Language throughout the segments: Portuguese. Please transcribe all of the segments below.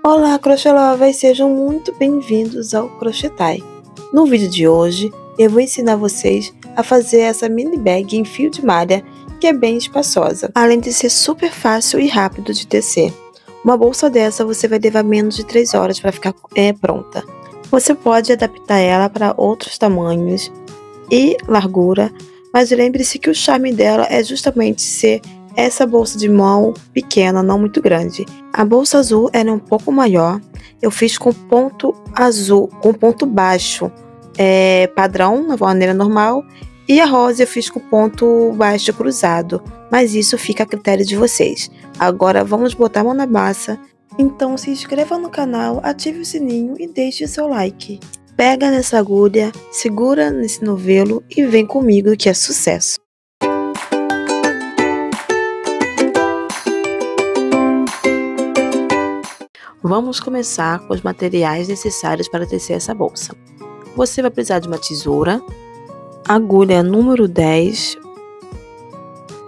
Olá, Crochê Lovers! Sejam muito bem-vindos ao Crochetai. No vídeo de hoje, eu vou ensinar vocês a fazer essa mini bag em fio de malha, que é bem espaçosa, além de ser super fácil e rápido de tecer. Uma bolsa dessa você vai levar menos de 3 horas para ficar pronta. Você pode adaptar ela para outros tamanhos e largura, mas lembre-se que o charme dela é justamente ser essa bolsa de mão pequena, não muito grande. A bolsa azul era um pouco maior, eu fiz com ponto azul, com ponto baixo padrão, na maneira normal, e a rosa eu fiz com ponto baixo cruzado, mas isso fica a critério de vocês. Agora vamos botar a mão na massa, então se inscreva no canal, ative o sininho e deixe seu like. Pega nessa agulha, segura nesse novelo e vem comigo que é sucesso! Vamos começar com os materiais necessários para tecer essa bolsa. Você vai precisar de uma tesoura, agulha número 10,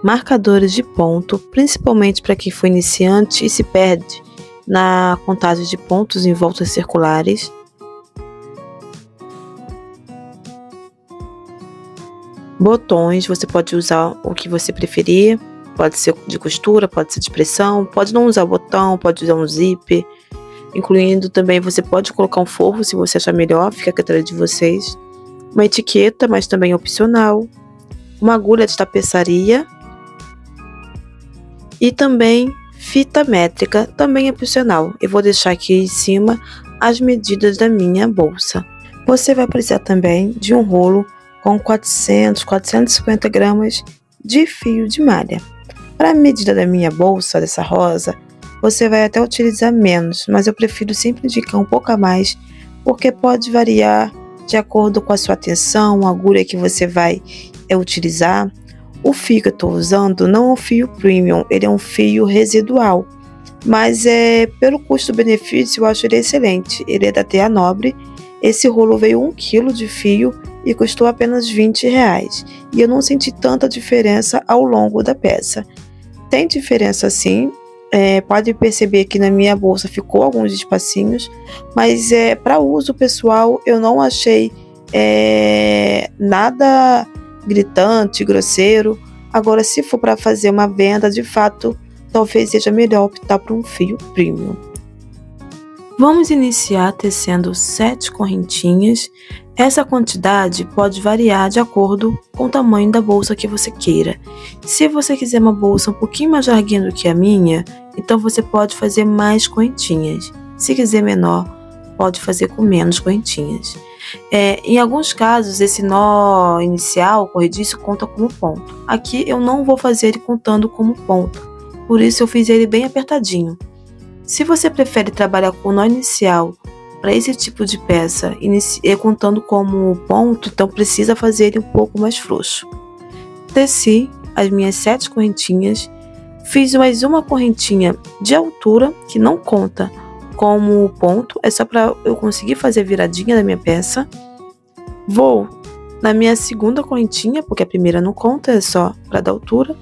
marcadores de ponto, principalmente para quem for iniciante e se perde na contagem de pontos em voltas circulares, botões, você pode usar o que você preferir, pode ser de costura, pode ser de pressão, pode não usar botão, pode usar um zíper, incluindo também você pode colocar um forro se você achar melhor, fica a critério de vocês, uma etiqueta, mas também opcional, uma agulha de tapeçaria e também fita métrica, também opcional. Eu vou deixar aqui em cima as medidas da minha bolsa. Você vai precisar também de um rolo com 450 gramas de fio de malha. Para a medida da minha bolsa, dessa rosa, você vai até utilizar menos, mas eu prefiro sempre indicar um pouco a mais, porque pode variar de acordo com a sua atenção, a agulha que você vai utilizar. O fio que eu estou usando não é um fio premium, ele é um fio residual, mas pelo custo-benefício eu acho ele excelente. Ele é da Tea Nobre. Esse rolo veio 1 kg de fio e custou apenas R$20, e eu não senti tanta diferença ao longo da peça. Tem diferença sim, pode perceber que na minha bolsa ficou alguns espacinhos, mas para uso pessoal eu não achei nada gritante, grosseiro. Agora, se for para fazer uma venda, de fato, talvez seja melhor optar por um fio premium. Vamos iniciar tecendo 7 correntinhas. Essa quantidade pode variar de acordo com o tamanho da bolsa que você queira. Se você quiser uma bolsa um pouquinho mais larguinha do que a minha, então você pode fazer mais correntinhas. Se quiser menor, pode fazer com menos correntinhas. Em alguns casos, esse nó inicial, corrediço, conta como ponto. Aqui eu não vou fazer ele contando como ponto, por isso eu fiz ele bem apertadinho. Se você prefere trabalhar com o nó inicial para esse tipo de peça, contando como ponto, então precisa fazer ele um pouco mais frouxo. Teci as minhas 7 correntinhas, fiz mais uma correntinha de altura, que não conta como ponto, é só para eu conseguir fazer a viradinha da minha peça. Vou na minha segunda correntinha, porque a primeira não conta, é só para dar altura.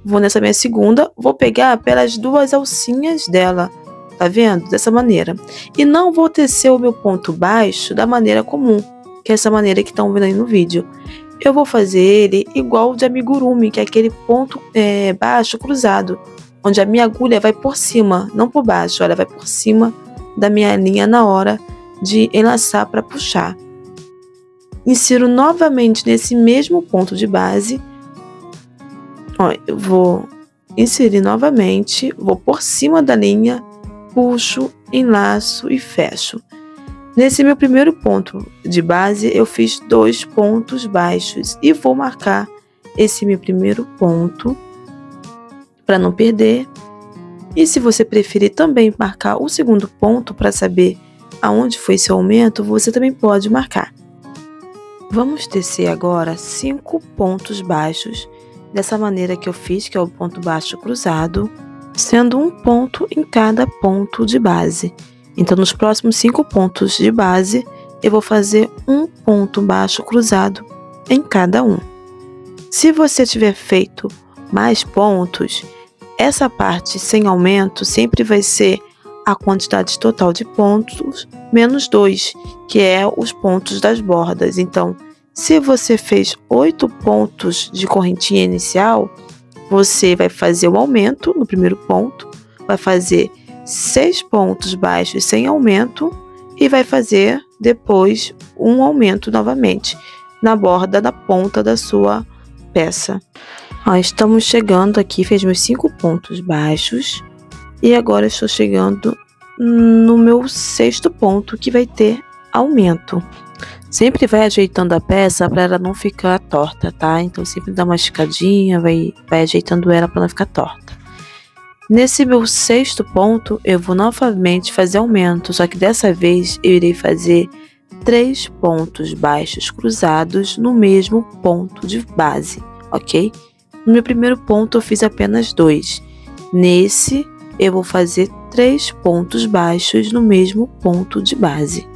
Vou nessa minha segunda, vou pegar pelas 2 alcinhas dela, tá vendo? Dessa maneira. E não vou tecer o meu ponto baixo da maneira comum, que é essa maneira que estão vendo aí no vídeo. Eu vou fazer ele igual o de amigurumi, que é aquele ponto baixo cruzado, onde a minha agulha vai por cima, não por baixo, ela vai por cima da minha linha na hora de enlaçar para puxar. Insiro novamente nesse mesmo ponto de base. Ó, eu vou inserir novamente, vou por cima da linha, puxo, enlaço e fecho. Nesse meu primeiro ponto de base, eu fiz 2 pontos baixos e vou marcar esse meu primeiro ponto para não perder. E se você preferir também marcar o segundo ponto para saber aonde foi seu aumento, você também pode marcar. Vamos tecer agora 5 pontos baixos, dessa maneira que eu fiz, que é o ponto baixo cruzado, sendo um ponto em cada ponto de base. Então, nos próximos 5 pontos de base, eu vou fazer um ponto baixo cruzado em cada um. Se você tiver feito mais pontos, essa parte sem aumento sempre vai ser a quantidade total de pontos menos 2, que é os pontos das bordas. Então, se você fez 8 pontos de correntinha inicial, você vai fazer o aumento no primeiro ponto, vai fazer 6 pontos baixos sem aumento e vai fazer depois um aumento novamente na borda da ponta da sua peça. Estamos chegando aqui, fez meus 5 pontos baixos e agora estou chegando no meu 6º ponto, que vai ter aumento. Sempre vai ajeitando a peça para ela não ficar torta, tá? Então sempre dá uma esticadinha, vai ajeitando ela para não ficar torta. Nesse meu 6º ponto, eu vou novamente fazer aumento, só que dessa vez eu irei fazer 3 pontos baixos cruzados no mesmo ponto de base, ok? No meu primeiro ponto eu fiz apenas 2. Nesse eu vou fazer 3 pontos baixos no mesmo ponto de base.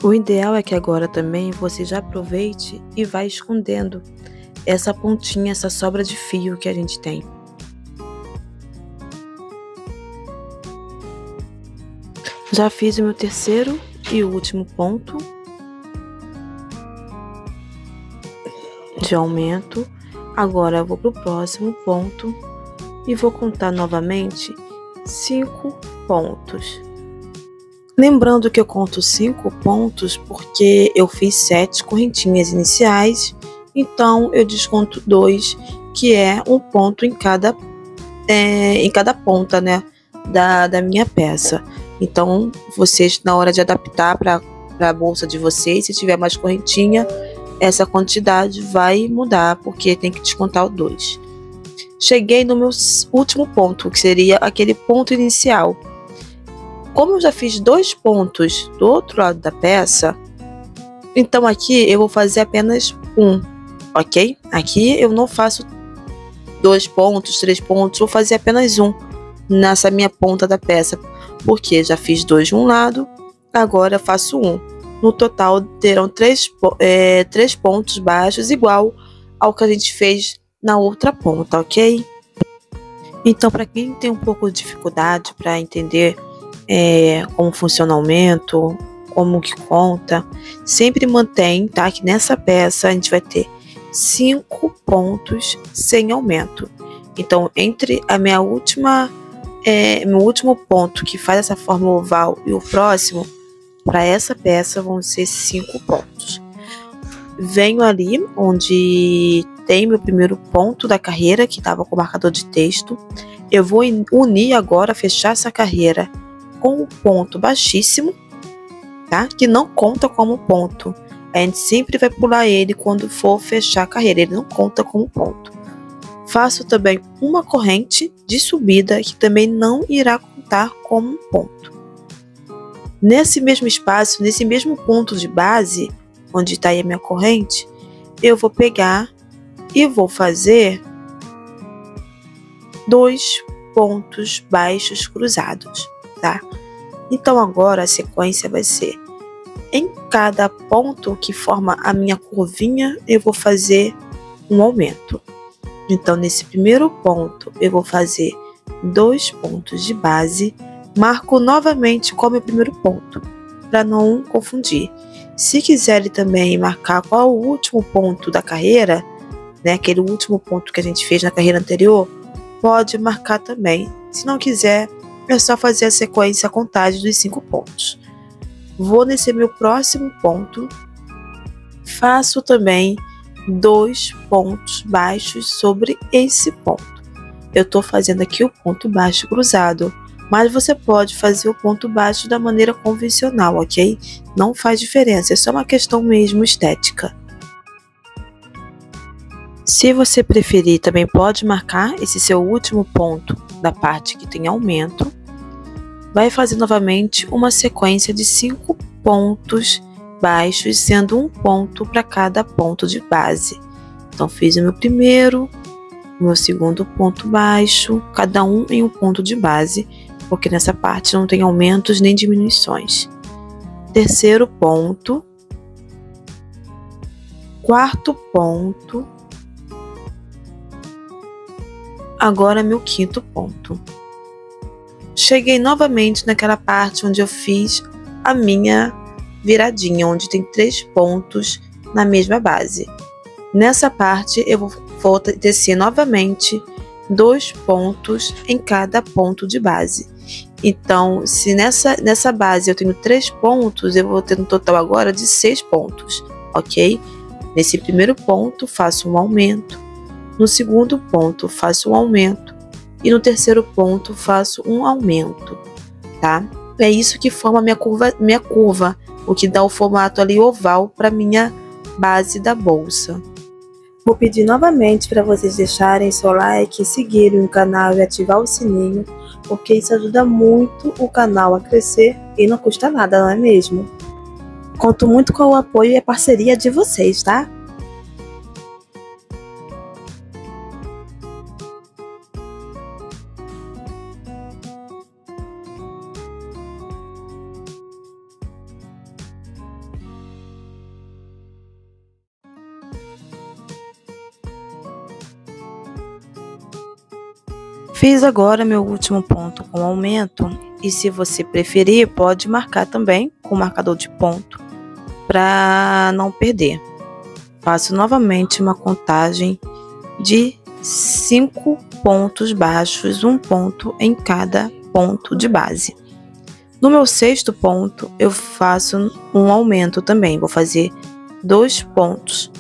O ideal é que agora também você já aproveite e vai escondendo essa pontinha, essa sobra de fio que a gente tem. Já fiz o meu 3º e último ponto de aumento. Agora eu vou para o próximo ponto e vou contar novamente 5 pontos. Lembrando que eu conto 5 pontos porque eu fiz 7 correntinhas iniciais, então eu desconto 2, que é um ponto em cada ponta, né, da minha peça. Então, vocês, na hora de adaptar para a bolsa de vocês, se tiver mais correntinha, essa quantidade vai mudar, porque tem que descontar o 2. Cheguei no meu último ponto, que seria aquele ponto inicial. Como eu já fiz 2 pontos do outro lado da peça, então aqui eu vou fazer apenas 1, ok? Aqui eu não faço 2 pontos, 3 pontos, vou fazer apenas 1 nessa minha ponta da peça, porque já fiz 2 de um lado, agora eu faço 1. No total terão 3 pontos baixos, igual ao que a gente fez na outra ponta, ok? Então, para quem tem um pouco de dificuldade para entender como funciona o aumento, como que conta, sempre mantém, tá? Que nessa peça a gente vai ter 5 pontos sem aumento. Então, entre a meu último ponto que faz essa forma oval e o próximo, para essa peça vão ser 5 pontos. Venho ali onde tem meu primeiro ponto da carreira, que estava com o marcador de texto. Eu vou unir agora, fechar essa carreira com o ponto baixíssimo, tá? Que não conta como ponto. A gente sempre vai pular ele quando for fechar a carreira, ele não conta como ponto. Faço também uma corrente de subida, que também não irá contar como um ponto. Nesse mesmo espaço, nesse mesmo ponto de base, onde está aí a minha corrente, eu vou pegar e vou fazer 2 pontos baixos cruzados, tá? Então agora a sequência vai ser: em cada ponto que forma a minha curvinha, eu vou fazer um aumento. Então nesse primeiro ponto eu vou fazer 2 pontos de base, marco novamente como o primeiro ponto, para não confundir. Se quiserem também marcar qual o último ponto da carreira, né, aquele último ponto que a gente fez na carreira anterior, pode marcar também. Se não quiser, é só fazer a sequência, a contagem dos 5 pontos. Vou nesse meu próximo ponto, faço também 2 pontos baixos sobre esse ponto. Eu estou fazendo aqui o ponto baixo cruzado, mas você pode fazer o ponto baixo da maneira convencional, ok? Não faz diferença, é só uma questão mesmo estética. Se você preferir, também pode marcar esse seu último ponto da parte que tem aumento. Vai fazer novamente uma sequência de 5 pontos baixos, sendo um ponto para cada ponto de base. Então, fiz o meu primeiro, o meu segundo ponto baixo, cada um em um ponto de base, porque nessa parte não tem aumentos nem diminuições. Terceiro ponto, quarto ponto, agora meu quinto ponto. cheguei novamente naquela parte onde eu fiz a minha viradinha, onde tem 3 pontos na mesma base. Nessa parte eu vou tecer novamente 2 pontos em cada ponto de base. Então, se nessa base eu tenho 3 pontos, eu vou ter um total agora de 6 pontos, ok? Nesse primeiro ponto, faço um aumento. No segundo ponto, faço um aumento. E no terceiro ponto, faço um aumento, tá? É isso que forma minha curva, o que dá o formato ali oval para minha base da bolsa. Vou pedir novamente para vocês deixarem seu like, seguirem o canal e ativar o sininho, porque isso ajuda muito o canal a crescer e não custa nada, não é mesmo? Conto muito com o apoio e a parceria de vocês, tá? Fiz agora meu último ponto com aumento e, se você preferir, pode marcar também com marcador de ponto para não perder. Faço novamente uma contagem de 5 pontos baixos, 1 ponto em cada ponto de base. No meu 6º ponto, eu faço um aumento também. Vou fazer 2 pontos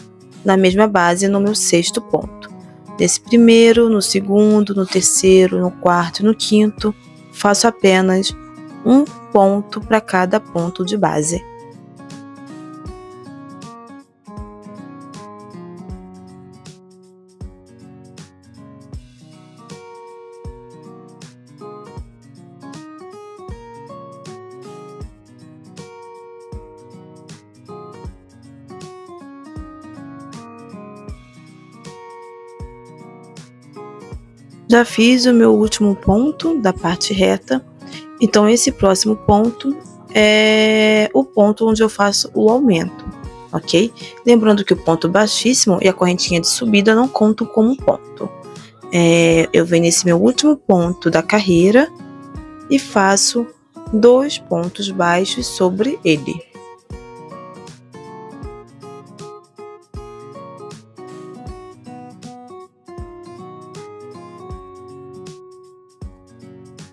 na mesma base no meu 6º ponto. Nesse primeiro, no segundo, no terceiro, no quarto e no quinto, faço apenas 1 ponto para cada ponto de base. Já fiz o meu último ponto da parte reta, então esse próximo ponto é o ponto onde eu faço o aumento, ok? Lembrando que o ponto baixíssimo e a correntinha de subida não contam como ponto. Eu venho nesse meu último ponto da carreira e faço 2 pontos baixos sobre ele.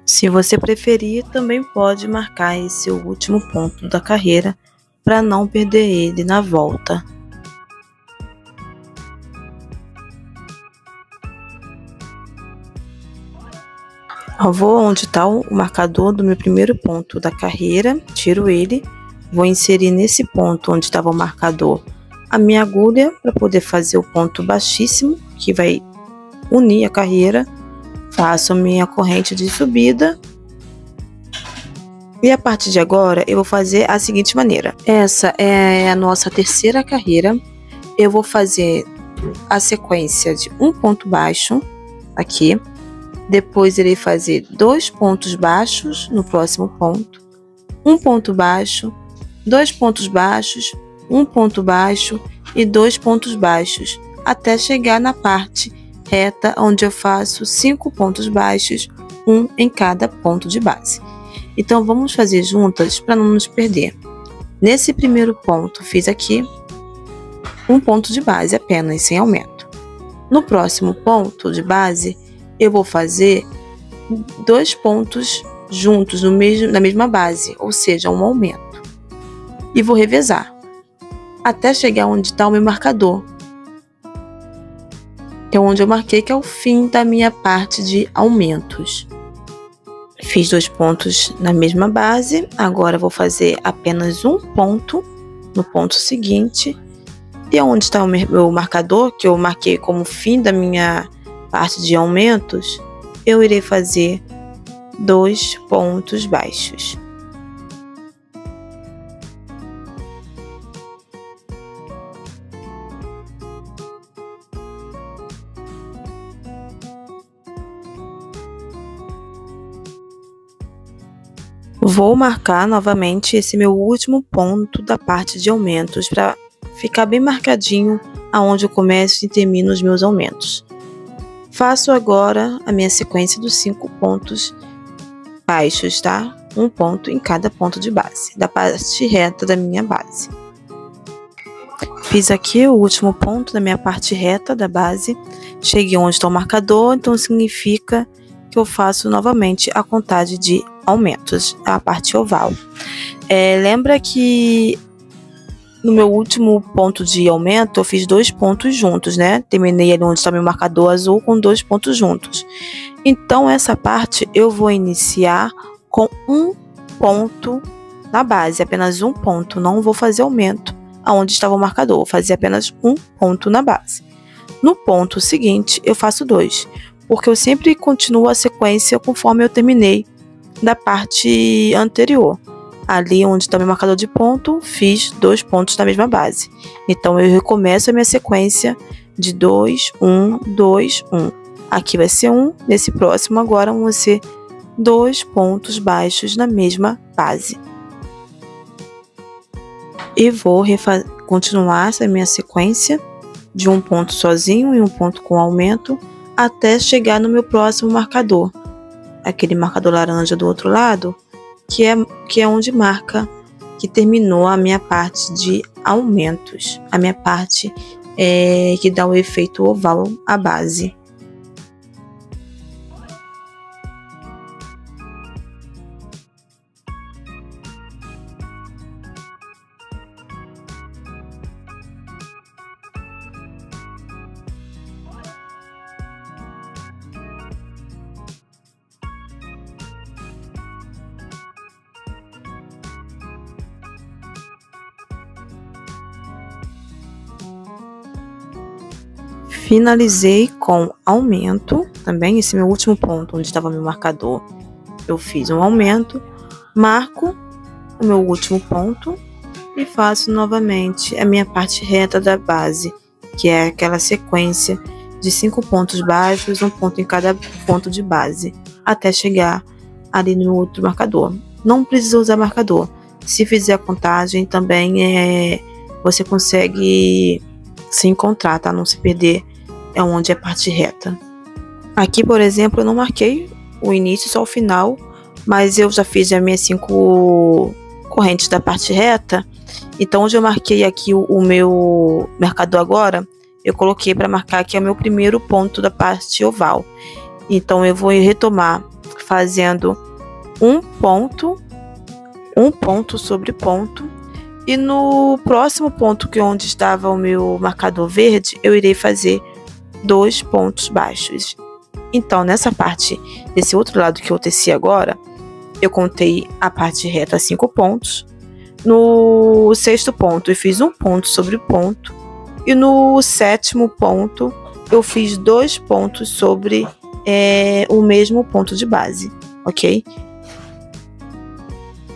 Se você preferir, também pode marcar esse último ponto da carreira para não perder ele na volta. Eu vou onde está o marcador do meu primeiro ponto da carreira, tiro ele, vou inserir nesse ponto onde estava o marcador a minha agulha para poder fazer o ponto baixíssimo, que vai unir a carreira. Faço a minha corrente de subida e a partir de agora eu vou fazer a seguinte maneira. Essa é a nossa terceira carreira. Eu vou fazer a sequência de 1 ponto baixo aqui, depois irei fazer 2 pontos baixos no próximo ponto, 1 ponto baixo, 2 pontos baixos, 1 ponto baixo e 2 pontos baixos, até chegar na parte reta, onde eu faço 5 pontos baixos, 1 em cada ponto de base. Então, vamos fazer juntas para não nos perder. Nesse primeiro ponto, fiz aqui 1 ponto de base apenas, sem aumento. No próximo ponto de base, eu vou fazer 2 pontos juntos na mesma base, ou seja, um aumento. E vou revezar, até chegar onde está o meu marcador, que é onde eu marquei que é o fim da minha parte de aumentos. Fiz 2 pontos na mesma base, agora vou fazer apenas 1 ponto no ponto seguinte, e onde está o meu marcador, que eu marquei como fim da minha parte de aumentos, eu irei fazer 2 pontos baixos. Vou marcar novamente esse meu último ponto da parte de aumentos para ficar bem marcadinho aonde eu começo e termino os meus aumentos. Faço agora a minha sequência dos 5 pontos baixos, tá? Um ponto em cada ponto de base, da parte reta da minha base. Fiz aqui o último ponto da minha parte reta da base. Cheguei onde está o marcador, então significa que eu faço novamente a contagem de aumentos, a parte oval. Lembra que no meu último ponto de aumento eu fiz 2 pontos juntos, né? Terminei ali onde está meu marcador azul com 2 pontos juntos. Então essa parte eu vou iniciar com um ponto na base, apenas um ponto, não vou fazer aumento aonde estava o marcador, vou fazer apenas um ponto na base. No ponto seguinte eu faço 2, porque eu sempre continuo a sequência conforme eu terminei da parte anterior. Ali onde está meu marcador de ponto, fiz 2 pontos na mesma base. Então eu recomeço a minha sequência de 2, 1, 2, 1. Aqui vai ser 1, nesse próximo agora vão ser 2 pontos baixos na mesma base. E vou continuar essa minha sequência de um ponto sozinho e um ponto com aumento até chegar no meu próximo marcador. Aquele marcador laranja do outro lado, que é onde marca que terminou a minha parte de aumentos. A minha parte que dá o efeito oval à base. Finalizei com aumento, também esse meu último ponto onde estava meu marcador, eu fiz um aumento, marco o meu último ponto e faço novamente a minha parte reta da base, que é aquela sequência de 5 pontos baixos, um ponto em cada ponto de base, até chegar ali no outro marcador. Não precisa usar marcador, se fizer a contagem também você consegue se encontrar, tá? Não se perder onde é parte reta. Aqui, por exemplo, eu não marquei o início, só o final, mas eu já fiz as minhas 5 correntes da parte reta. Então, onde eu marquei aqui o meu marcador agora, eu coloquei para marcar que é o meu primeiro ponto da parte oval. Então, eu vou retomar fazendo um ponto sobre ponto. E no próximo ponto, que é onde estava o meu marcador verde, eu irei fazer 2 pontos baixos. Então, nessa parte, desse outro lado que eu teci agora, eu contei a parte reta 5 pontos. No 6º ponto, eu fiz um ponto sobre ponto. E no 7º ponto, eu fiz 2 pontos sobre o mesmo ponto de base, ok?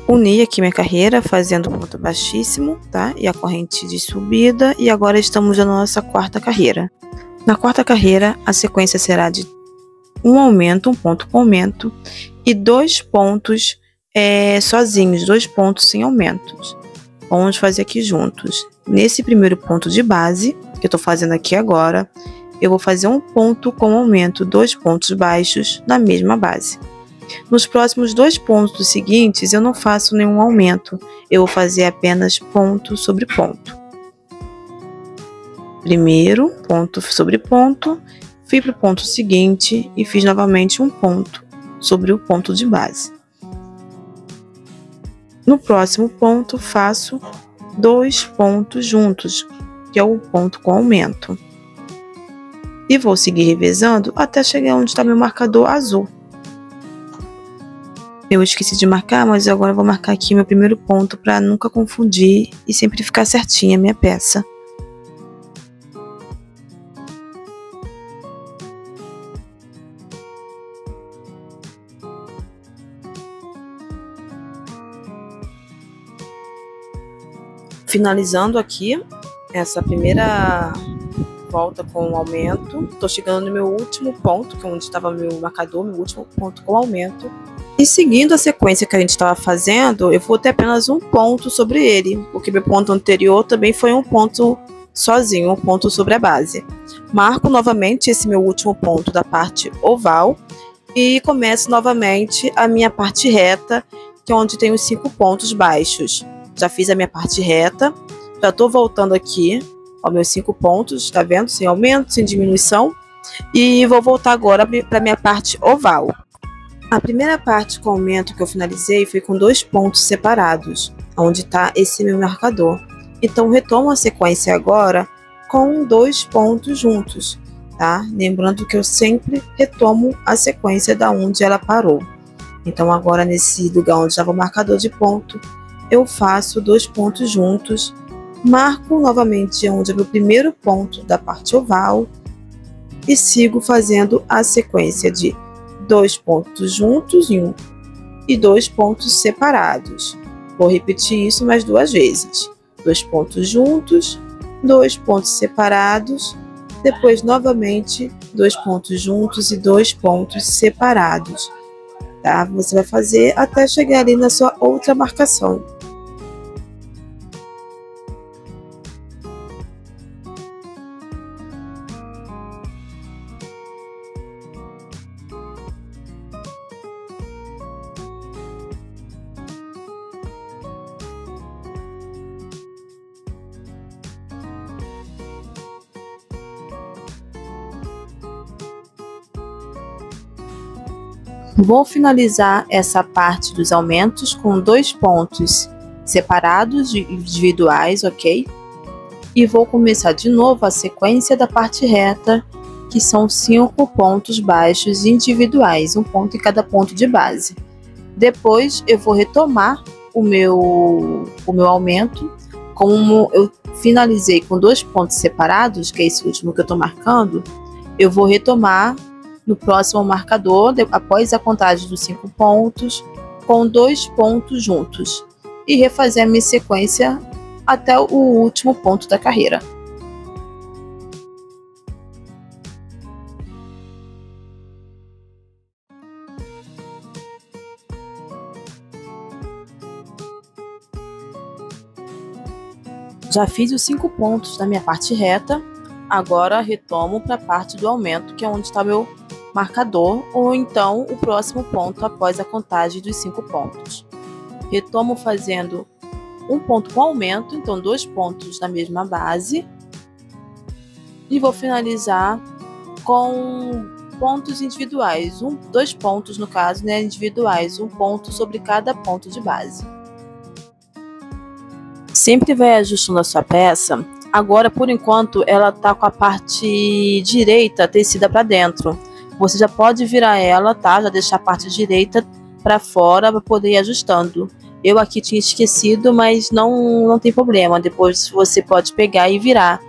Uni aqui minha carreira fazendo ponto baixíssimo, tá? E a corrente de subida. E agora estamos na nossa 4ª carreira. Na 4ª carreira, a sequência será de um aumento, um ponto com aumento, e 2 pontos sozinhos, 2 pontos sem aumentos. Vamos fazer aqui juntos. Nesse primeiro ponto de base, que eu estou fazendo aqui agora, eu vou fazer um ponto com aumento, 2 pontos baixos na mesma base. Nos próximos 2 pontos seguintes, eu não faço nenhum aumento, eu vou fazer apenas ponto sobre ponto. Primeiro, ponto sobre ponto, fui para o ponto seguinte e fiz novamente um ponto sobre o ponto de base. No próximo ponto, faço 2 pontos juntos, que é o ponto com aumento. E vou seguir revezando até chegar onde está meu marcador azul. Eu esqueci de marcar, mas agora eu vou marcar aqui meu primeiro ponto para nunca confundir e sempre ficar certinha a minha peça. Finalizando aqui essa primeira volta com o aumento, estou chegando no meu último ponto, que é onde estava meu marcador, meu último ponto com aumento. E seguindo a sequência que a gente estava fazendo, eu vou ter apenas um ponto sobre ele, porque meu ponto anterior também foi um ponto sozinho, um ponto sobre a base. Marco novamente esse meu último ponto da parte oval, e começo novamente a minha parte reta, que é onde tem os 5 pontos baixos. Já fiz a minha parte reta, já estou voltando aqui aos meus 5 pontos, tá vendo? Sem aumento, sem diminuição. E vou voltar agora para a minha parte oval. A primeira parte com aumento que eu finalizei foi com 2 pontos separados, onde está esse meu marcador. Então, retomo a sequência agora com 2 pontos juntos, tá? Lembrando que eu sempre retomo a sequência da onde ela parou. Então, agora nesse lugar onde estava o marcador de ponto, eu faço 2 pontos juntos, marco novamente onde é o primeiro ponto da parte oval e sigo fazendo a sequência de 2 pontos juntos e 2 pontos separados. Vou repetir isso mais 2 vezes. 2 pontos juntos, 2 pontos separados, depois novamente 2 pontos juntos e 2 pontos separados. Tá? Você vai fazer até chegar ali na sua outra marcação. Vou finalizar essa parte dos aumentos com 2 pontos separados individuais, ok? E vou começar de novo a sequência da parte reta, que são 5 pontos baixos individuais, 1 ponto em cada ponto de base. Depois eu vou retomar o meu aumento, como eu finalizei com 2 pontos separados, que é esse último que eu estou marcando, eu vou retomar no próximo marcador, após a contagem dos 5 pontos, com 2 pontos juntos, e refazer a minha sequência até o último ponto da carreira. Já fiz os 5 pontos da minha parte reta, agora retomo para a parte do aumento, que é onde está meu marcador, ou então o próximo ponto após a contagem dos 5 pontos. Retomo fazendo um ponto com aumento, então 2 pontos na mesma base, e vou finalizar com pontos individuais, 2 pontos no caso, né, individuais, 1 ponto sobre cada ponto de base. Sempre vai ajustando a sua peça. Agora, por enquanto, ela tá com a parte direita tecida para dentro. Você já pode virar ela, tá? Já deixar a parte direita para fora para poder ir ajustando. Eu aqui tinha esquecido, mas não tem problema. Depois você pode pegar e virar.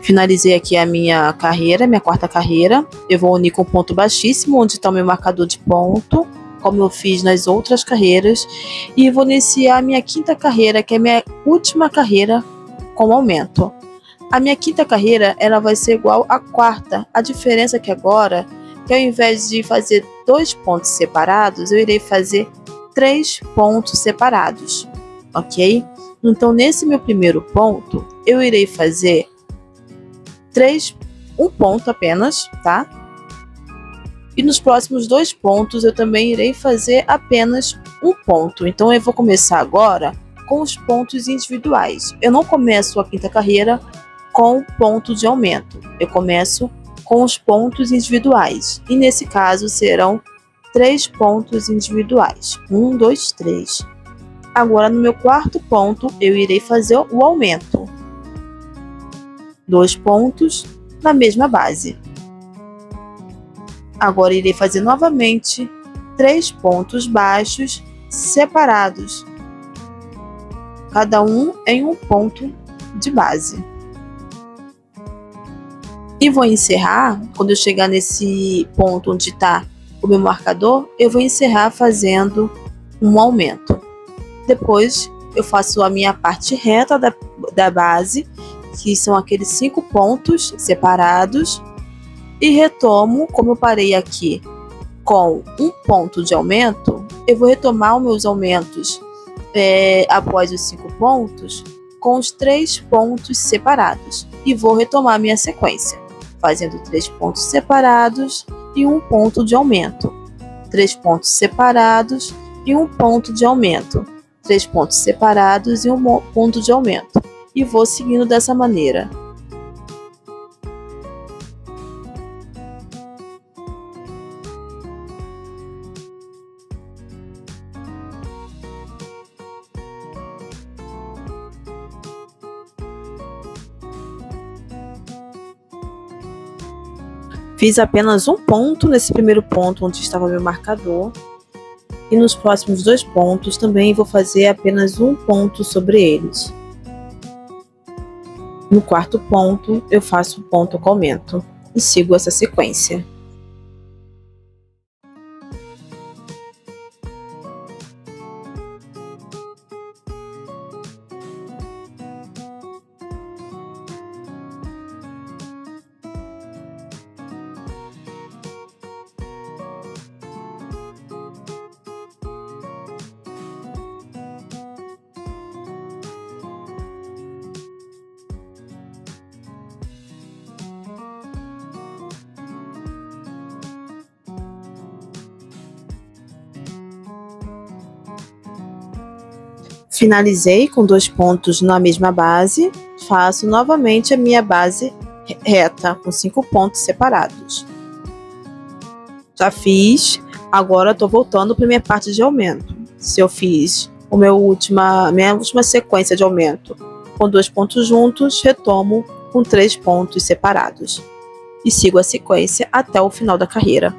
Finalizei aqui a minha carreira, minha quarta carreira. Eu vou unir com um ponto baixíssimo, onde está o meu marcador de ponto, como eu fiz nas outras carreiras. E vou iniciar a minha quinta carreira, que é a minha última carreira com aumento. A minha quinta carreira, ela vai ser igual à quarta. A diferença é que agora, que ao invés de fazer 2 pontos separados, eu irei fazer 3 pontos separados, ok? Então, nesse meu primeiro ponto, eu irei fazer um ponto apenas, tá? E nos próximos 2 pontos eu também irei fazer apenas um ponto. Então eu vou começar agora com os pontos individuais. Eu não começo a quinta carreira com ponto de aumento. Eu começo com os pontos individuais. E nesse caso serão 3 pontos individuais. 1, 2, 3. Agora no meu quarto ponto eu irei fazer o aumento. 2 pontos na mesma base. Agora irei fazer novamente 3 pontos baixos separados, cada um em um ponto de base. E vou encerrar, quando eu chegar nesse ponto onde está o meu marcador, eu vou encerrar fazendo um aumento. Depois eu faço a minha parte reta da base, que são aqueles 5 pontos separados, e retomo, como eu parei aqui com um ponto de aumento, eu vou retomar os meus aumentos após os 5 pontos com os 3 pontos separados e vou retomar minha sequência, fazendo 3 pontos separados e 1 ponto de aumento, 3 pontos separados e 1 ponto de aumento, 3 pontos separados e 1 ponto de aumento, e vou seguindo dessa maneira. Fiz apenas 1 ponto nesse primeiro ponto onde estava meu marcador. E nos próximos 2 pontos também vou fazer apenas 1 ponto sobre eles. No quarto ponto eu faço um ponto com aumento e sigo essa sequência. Finalizei com 2 pontos na mesma base, faço novamente a minha base reta com 5 pontos separados. Já fiz, agora estou voltando para minha parte de aumento. Se eu fiz minha última sequência de aumento com 2 pontos juntos, retomo com 3 pontos separados e sigo a sequência até o final da carreira.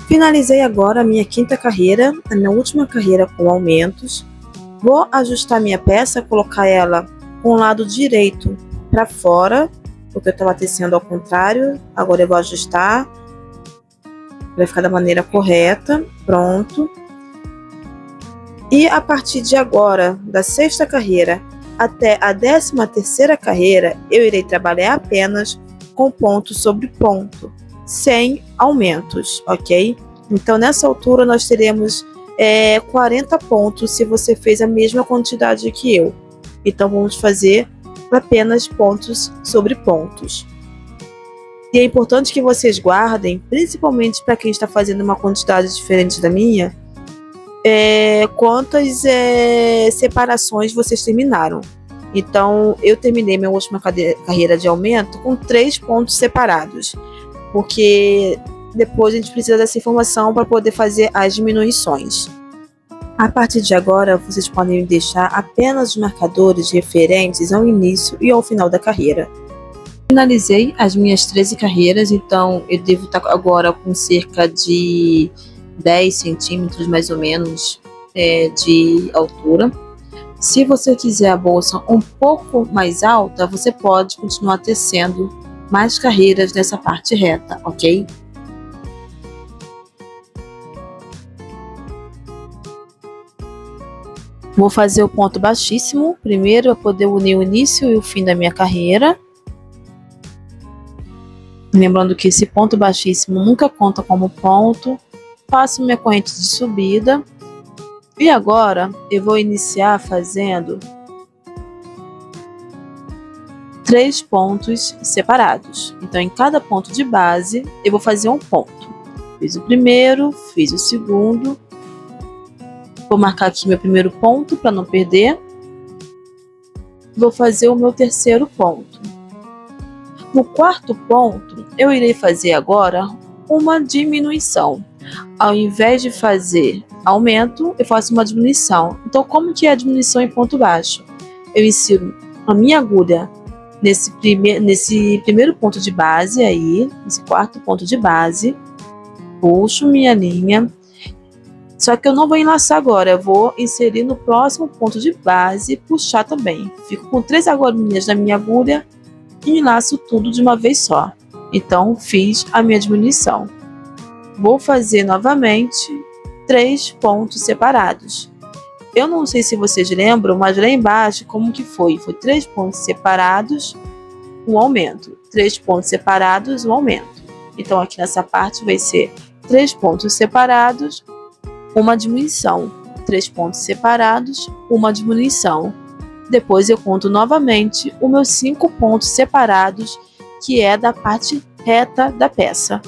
Finalizei agora a minha 5ª carreira, a minha última carreira com aumentos. Vou ajustar minha peça, colocar ela com o lado direito para fora, porque eu estava tecendo ao contrário. Agora eu vou ajustar, vai ficar da maneira correta, pronto. E a partir de agora, da 6ª carreira até a 13ª carreira, eu irei trabalhar apenas com ponto sobre ponto, sem aumentos, ok? Então nessa altura nós teremos 40 pontos se você fez a mesma quantidade que eu. Então vamos fazer apenas pontos sobre pontos. E é importante que vocês guardem, principalmente para quem está fazendo uma quantidade diferente da minha, quantas separações vocês terminaram. Então eu terminei minha última carreira de aumento com 3 pontos separados, porque depois a gente precisa dessa informação para poder fazer as diminuições. A partir de agora, vocês podem deixar apenas os marcadores referentes ao início e ao final da carreira. Finalizei as minhas 13 carreiras, então eu devo estar agora com cerca de 10 centímetros mais ou menos de altura. Se você quiser a bolsa um pouco mais alta, você pode continuar tecendo mais carreiras nessa parte reta, ok? Vou fazer o ponto baixíssimo primeiro para poder unir o início e o fim da minha carreira. Lembrando que esse ponto baixíssimo nunca conta como ponto. Faço minha corrente de subida. E agora eu vou iniciar fazendo 3 pontos separados. Então em cada ponto de base eu vou fazer um ponto. Fiz o primeiro, fiz o segundo Vou marcar aqui meu primeiro ponto para não perder. Vou fazer o meu terceiro ponto. No quarto ponto, eu irei fazer agora uma diminuição. Ao invés de fazer aumento, eu faço uma diminuição. Então, como que é a diminuição em ponto baixo? Eu insiro a minha agulha nesse primeiro ponto de base aí, nesse quarto ponto de base, puxo minha linha, só que eu não vou enlaçar agora, eu vou inserir no próximo ponto de base e puxar também. Fico com 3 agulhinhas na minha agulha e enlaço tudo de uma vez só. Então, fiz a minha diminuição. Vou fazer novamente 3 pontos separados. Eu não sei se vocês lembram, mas lá embaixo como que foi? Foi 3 pontos separados, um aumento. 3 pontos separados, um aumento. Então, aqui nessa parte vai ser 3 pontos separados, uma diminuição. 3 pontos separados, uma diminuição. Depois eu conto novamente os meus 5 pontos separados, que é da parte reta da peça.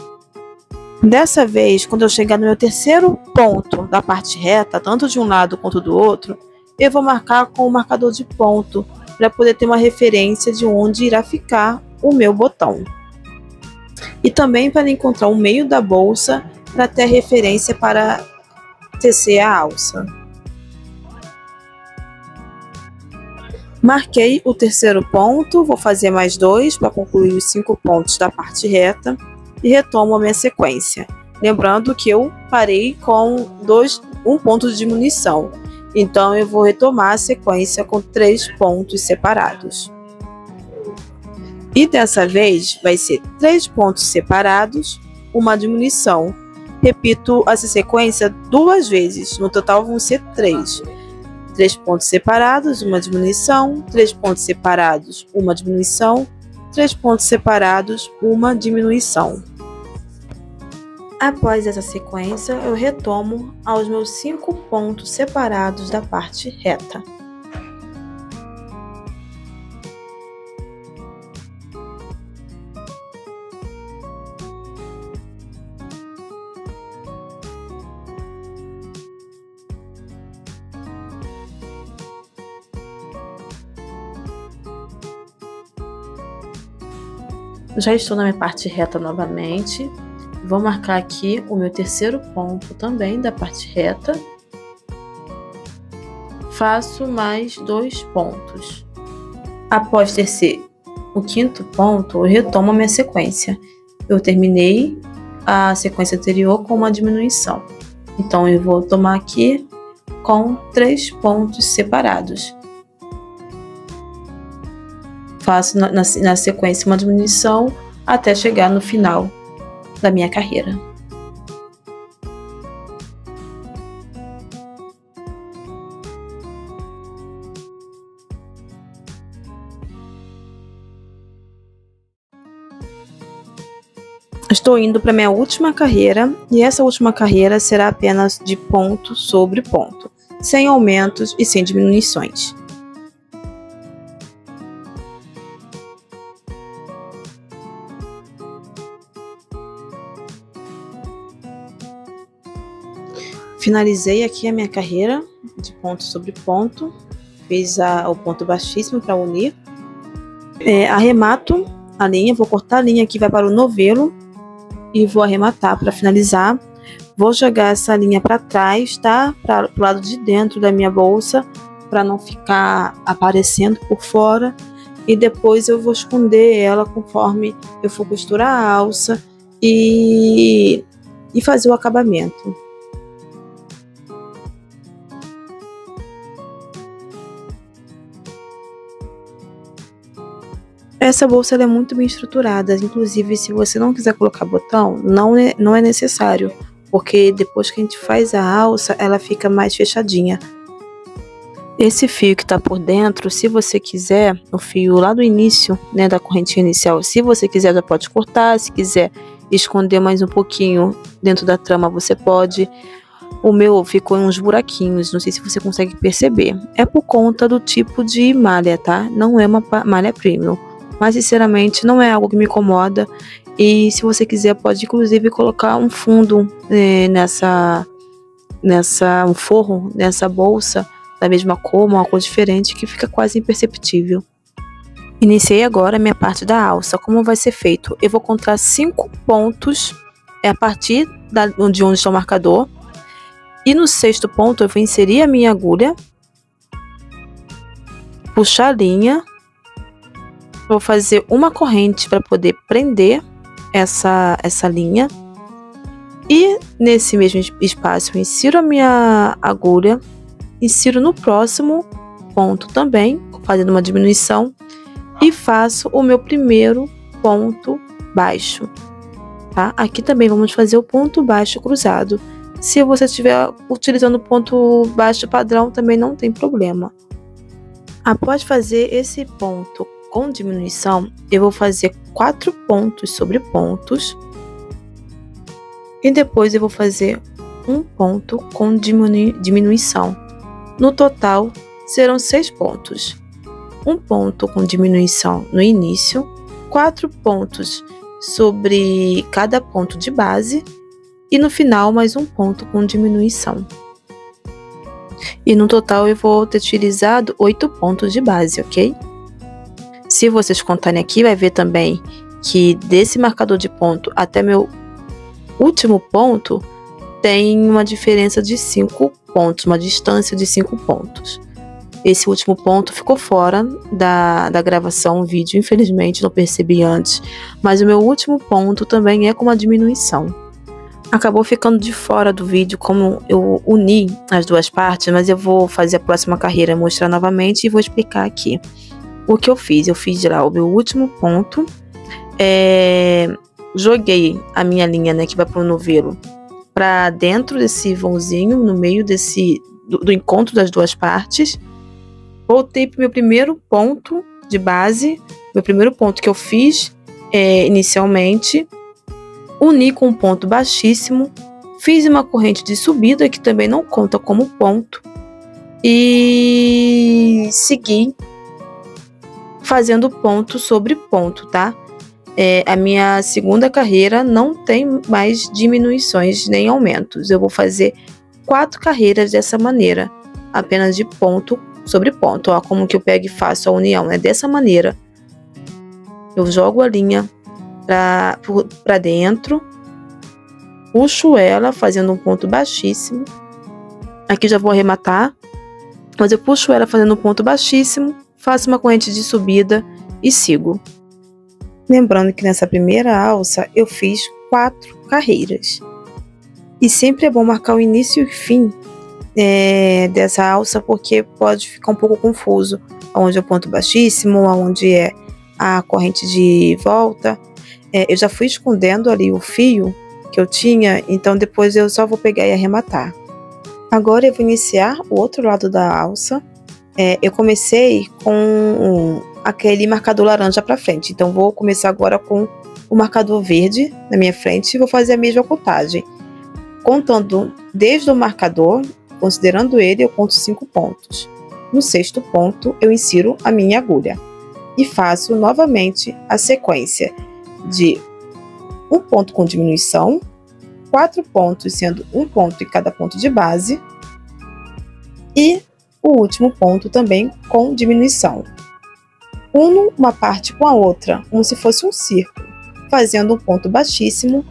Dessa vez, quando eu chegar no meu terceiro ponto da parte reta, tanto de um lado quanto do outro, eu vou marcar com o marcador de ponto, para poder ter uma referência de onde irá ficar o meu botão. E também para encontrar o meio da bolsa, para ter referência para tecer a alça. Marquei o terceiro ponto, vou fazer mais 2 para concluir os 5 pontos da parte reta e retomo a minha sequência. Lembrando que eu parei com um ponto de diminuição, então eu vou retomar a sequência com 3 pontos separados. E dessa vez vai ser 3 pontos separados, uma diminuição. Repito essa sequência 2 vezes, no total vão ser 3. 3 pontos separados, uma diminuição, 3 pontos separados, uma diminuição, 3 pontos separados, uma diminuição. Após essa sequência, eu retomo aos meus 5 pontos separados da parte reta. Já estou na minha parte reta novamente. Vou marcar aqui o meu terceiro ponto também da parte reta. Faço mais 2 pontos. Após tecer o 5º ponto, eu retomo a minha sequência. Eu terminei a sequência anterior com uma diminuição. Então, eu vou tomar aqui com 3 pontos separados. Faço na sequência uma diminuição até chegar no final da minha carreira. Estou indo para minha última carreira e essa última carreira será apenas de ponto sobre ponto, sem aumentos e sem diminuições. Finalizei aqui a minha carreira de ponto sobre ponto, fiz o ponto baixíssimo para unir, arremato a linha, vou cortar a linha que vai para o novelo e vou arrematar para finalizar. Vou jogar essa linha para trás, tá? Para o lado de dentro da minha bolsa, para não ficar aparecendo por fora, e depois eu vou esconder ela conforme eu for costurar a alça e fazer o acabamento. Essa bolsa ela é muito bem estruturada, inclusive se você não quiser colocar botão, não é necessário, porque depois que a gente faz a alça, ela fica mais fechadinha. Esse fio que está por dentro, se você quiser, o fio lá do início, né, da correntinha inicial, se você quiser já pode cortar, se quiser esconder mais um pouquinho dentro da trama, você pode. O meu ficou em uns buraquinhos, não sei se você consegue perceber. É por conta do tipo de malha, tá? Não é uma malha premium. Mas sinceramente não é algo que me incomoda, e se você quiser pode inclusive colocar um fundo um forro nessa bolsa da mesma cor, uma cor diferente, que fica quase imperceptível. Iniciei agora a minha parte da alça. Como vai ser feito? Eu vou contar 5 pontos a partir de onde está o marcador. E no 6º ponto eu vou inserir a minha agulha, puxar a linha, vou fazer uma corrente para poder prender essa linha. E nesse mesmo espaço eu insiro a minha agulha, insiro no próximo ponto também, fazendo uma diminuição, e faço o meu primeiro ponto baixo, tá? Aqui também vamos fazer o ponto baixo cruzado. Se você estiver utilizando o ponto baixo padrão, também não tem problema. Após fazer esse ponto com diminuição, eu vou fazer 4 pontos sobre pontos. E depois eu vou fazer um ponto com diminuição. No total, serão 6 pontos. Um ponto com diminuição no início, 4 pontos sobre cada ponto de base e no final mais um ponto com diminuição. E no total eu vou ter utilizado 8 pontos de base, ok? Se vocês contarem aqui, vai ver também que desse marcador de ponto até meu último ponto tem uma diferença de 5 pontos, uma distância de 5 pontos. Esse último ponto ficou fora da gravação vídeo, infelizmente não percebi antes, mas o meu último ponto também é com uma diminuição. Acabou ficando de fora do vídeo como eu uni as duas partes, mas eu vou fazer a próxima carreira, mostrar novamente e vou explicar aqui. O que eu fiz? Eu fiz lá o meu último ponto, joguei a minha linha, né, que vai para o novelo, para dentro desse vãozinho, no meio do encontro das duas partes. Voltei para o meu primeiro ponto de base, meu primeiro ponto que eu fiz inicialmente, uni com um ponto baixíssimo, fiz uma corrente de subida, que também não conta como ponto, e segui fazendo ponto sobre ponto, tá? A minha segunda carreira não tem mais diminuições nem aumentos. Eu vou fazer 4 carreiras dessa maneira, apenas de ponto sobre ponto. Ó, como que eu pego e faço a união, né? Dessa maneira. Eu jogo a linha para dentro, puxo ela fazendo um ponto baixíssimo. Aqui já vou arrematar, mas eu puxo ela fazendo um ponto baixíssimo, faço uma corrente de subida e sigo. Lembrando que nessa primeira alça eu fiz 4 carreiras. E sempre é bom marcar o início e o fim dessa alça, porque pode ficar um pouco confuso onde é o ponto baixíssimo, onde é a corrente de volta. Eu já fui escondendo ali o fio que eu tinha, então depois eu só vou pegar e arrematar. Agora eu vou iniciar o outro lado da alça. Eu comecei com aquele marcador laranja para frente, então vou começar agora com o marcador verde na minha frente e vou fazer a mesma contagem. Contando desde o marcador, considerando ele, eu conto 5 pontos. No 6º ponto, eu insiro a minha agulha e faço novamente a sequência de um ponto com diminuição, 4 pontos, sendo um ponto em cada ponto de base, e o último ponto também com diminuição. Uno uma parte com a outra, como se fosse um círculo, fazendo um ponto baixíssimo,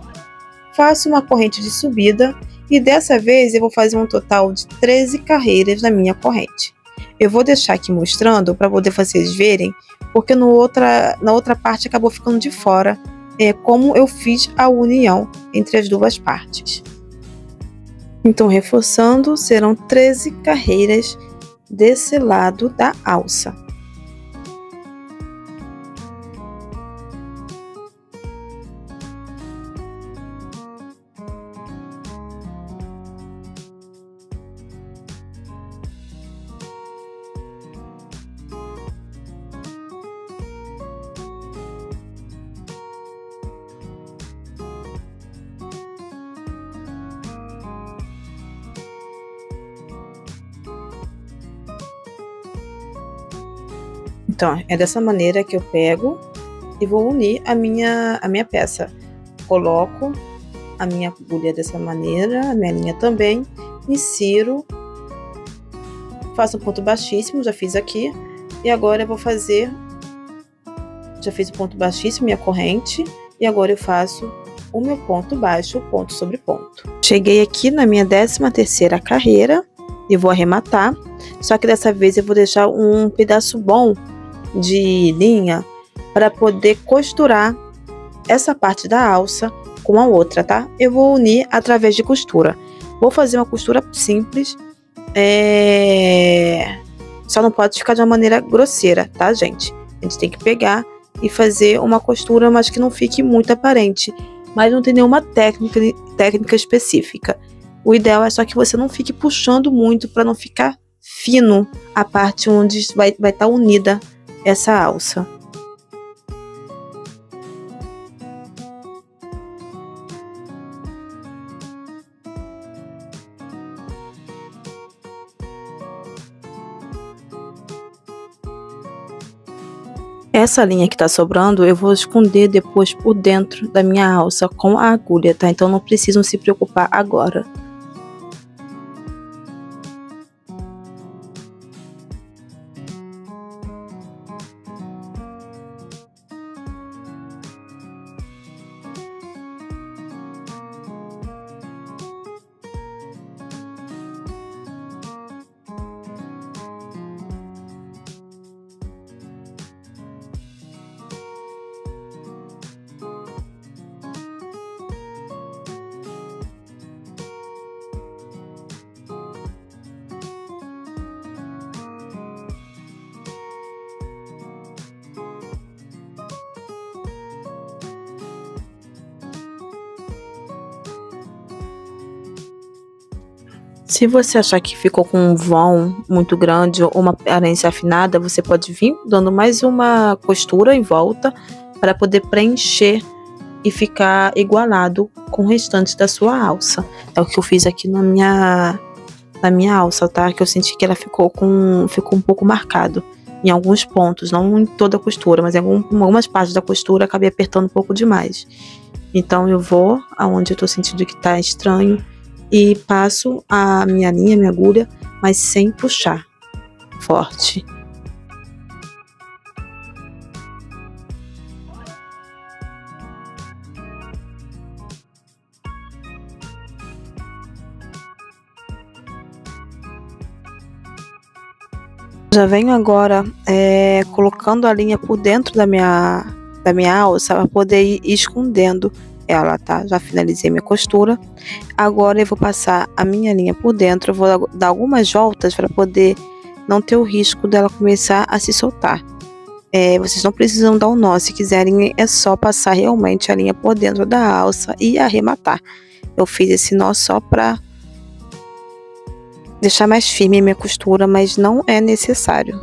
faço uma corrente de subida e dessa vez eu vou fazer um total de 13 carreiras na minha corrente. Eu vou deixar aqui mostrando para poder vocês verem, porque na outra parte acabou ficando de fora como eu fiz a união entre as duas partes. Então, reforçando, serão 13 carreiras desse lado da alça. Então, é dessa maneira que eu pego e vou unir a minha peça. Coloco a minha agulha dessa maneira, a minha linha também, insiro, faço um ponto baixíssimo, já fiz aqui, e agora eu vou fazer, já fiz o ponto baixíssimo, minha corrente, e agora eu faço o meu ponto baixo, ponto sobre ponto. Cheguei aqui na minha 13ª carreira e vou arrematar, só que dessa vez eu vou deixar um pedaço bom de linha para poder costurar essa parte da alça com a outra, tá? Eu vou unir através de costura. Vou fazer uma costura simples, só não pode ficar de uma maneira grosseira, tá, gente? A gente tem que pegar e fazer uma costura, mas que não fique muito aparente, mas não tem nenhuma técnica específica. O ideal é só que você não fique puxando muito para não ficar fino a parte onde vai estar unida essa alça. Essa linha que tá sobrando, eu vou esconder depois por dentro da minha alça com a agulha, tá? Então não precisam se preocupar agora. Se você achar que ficou com um vão muito grande ou uma aparência afinada, você pode vir dando mais uma costura em volta para poder preencher e ficar igualado com o restante da sua alça. É o que eu fiz aqui na minha alça, tá? Que eu senti que ela ficou um pouco marcado em alguns pontos, não em toda a costura, mas em algumas partes da costura acabei apertando um pouco demais. Então eu vou aonde eu tô sentindo que tá estranho e passo a minha linha, minha agulha, mas sem puxar forte. Já venho agora colocando a linha por dentro da minha alça para poder ir escondendo ela, tá? Já finalizei minha costura. Agora eu vou passar a minha linha por dentro, eu vou dar algumas voltas para poder não ter o risco dela começar a se soltar. Vocês não precisam dar um nó, se quiserem é só passar realmente a linha por dentro da alça e arrematar. Eu fiz esse nó só para deixar mais firme a minha costura, mas não é necessário.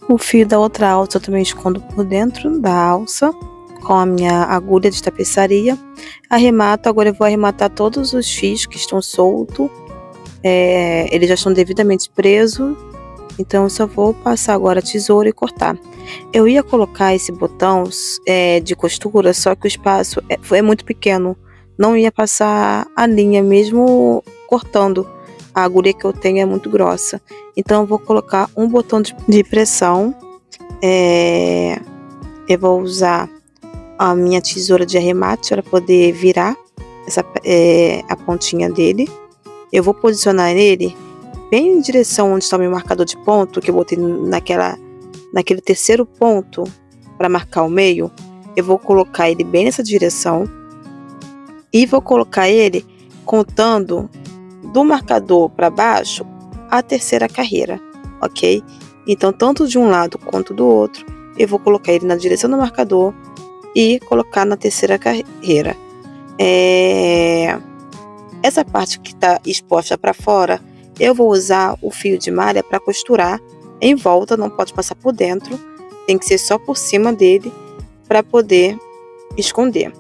O fio da outra alça eu também escondo por dentro da alça com a minha agulha de tapeçaria. Arremato, agora eu vou arrematar todos os fios que estão soltos. Eles já estão devidamente presos, então eu só vou passar agora a tesoura e cortar. Eu ia colocar esse botão de costura, só que o espaço é muito pequeno. Não ia passar a linha mesmo cortando. A agulha que eu tenho é muito grossa. Então eu vou colocar um botão de pressão. Eu vou usar a minha tesoura de arremate para poder virar a pontinha dele. Eu vou posicionar ele bem em direção onde está o meu marcador de ponto, que eu botei naquele terceiro ponto para marcar o meio. Eu vou colocar ele bem nessa direção e vou colocar ele contando do marcador para baixo a terceira carreira, ok? Então, tanto de um lado quanto do outro, eu vou colocar ele na direção do marcador e colocar na terceira carreira. Essa parte que está exposta para fora, eu vou usar o fio de malha para costurar em volta, não pode passar por dentro, tem que ser só por cima dele para poder esconder.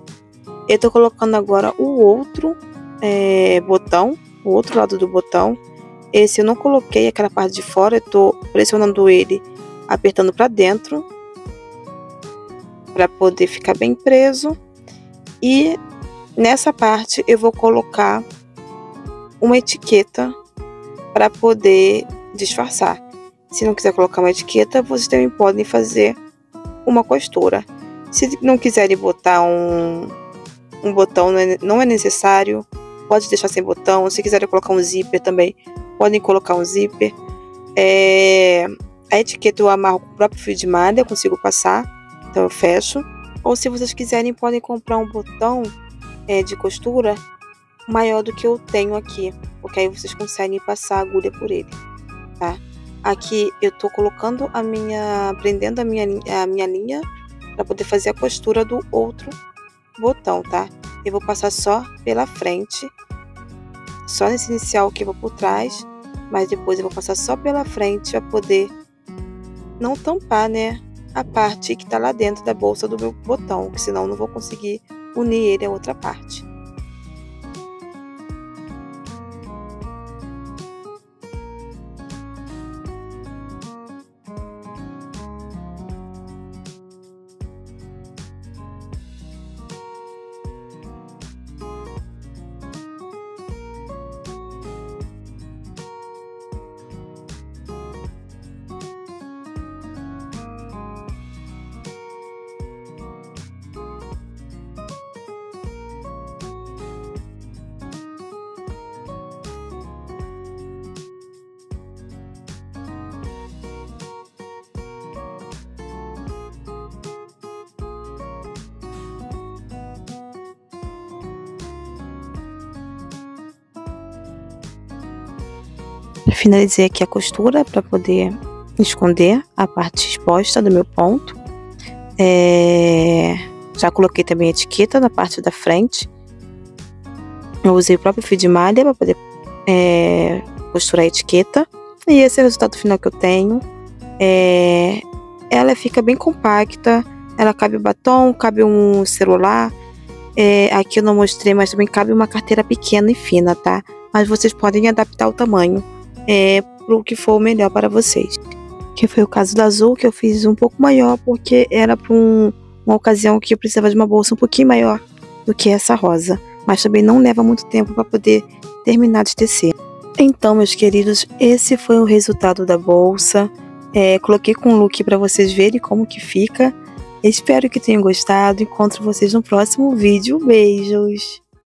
Eu estou colocando agora o outro botão, o outro lado do botão. Esse eu não coloquei aquela parte de fora, eu estou pressionando ele, apertando para dentro, para poder ficar bem preso. E nessa parte eu vou colocar uma etiqueta para poder disfarçar. Se não quiser colocar uma etiqueta, vocês também podem fazer uma costura. Se não quiserem botar um botão, não é necessário, pode deixar sem botão. Se quiserem colocar um zíper também, podem colocar um zíper. A etiqueta eu amarro com o próprio fio de malha, eu consigo passar, então eu fecho. Ou se vocês quiserem, podem comprar um botão de costura maior do que eu tenho aqui, porque aí vocês conseguem passar a agulha por ele, tá? Aqui eu tô colocando prendendo a minha linha para poder fazer a costura do outro botão, tá? Eu vou passar só pela frente, só nesse inicial que eu vou por trás, mas depois eu vou passar só pela frente para poder não tampar, né, a parte que tá lá dentro da bolsa do meu botão, que senão eu não vou conseguir unir ele a outra parte. Finalizei aqui a costura para poder esconder a parte exposta do meu ponto. Já coloquei também a etiqueta na parte da frente. Eu usei o próprio fio de malha para poder costurar a etiqueta. E esse é o resultado final que eu tenho. Ela fica bem compacta. Ela cabe o batom, cabe um celular. Aqui eu não mostrei, mas também cabe uma carteira pequena e fina, tá? Mas vocês podem adaptar o tamanho para o que for melhor para vocês. Que foi o caso da azul, que eu fiz um pouco maior, porque era para uma ocasião que eu precisava de uma bolsa um pouquinho maior do que essa rosa. Mas também não leva muito tempo para poder terminar de tecer. Então, meus queridos, esse foi o resultado da bolsa. Coloquei com o look para vocês verem como que fica. Espero que tenham gostado. Encontro vocês no próximo vídeo. Beijos!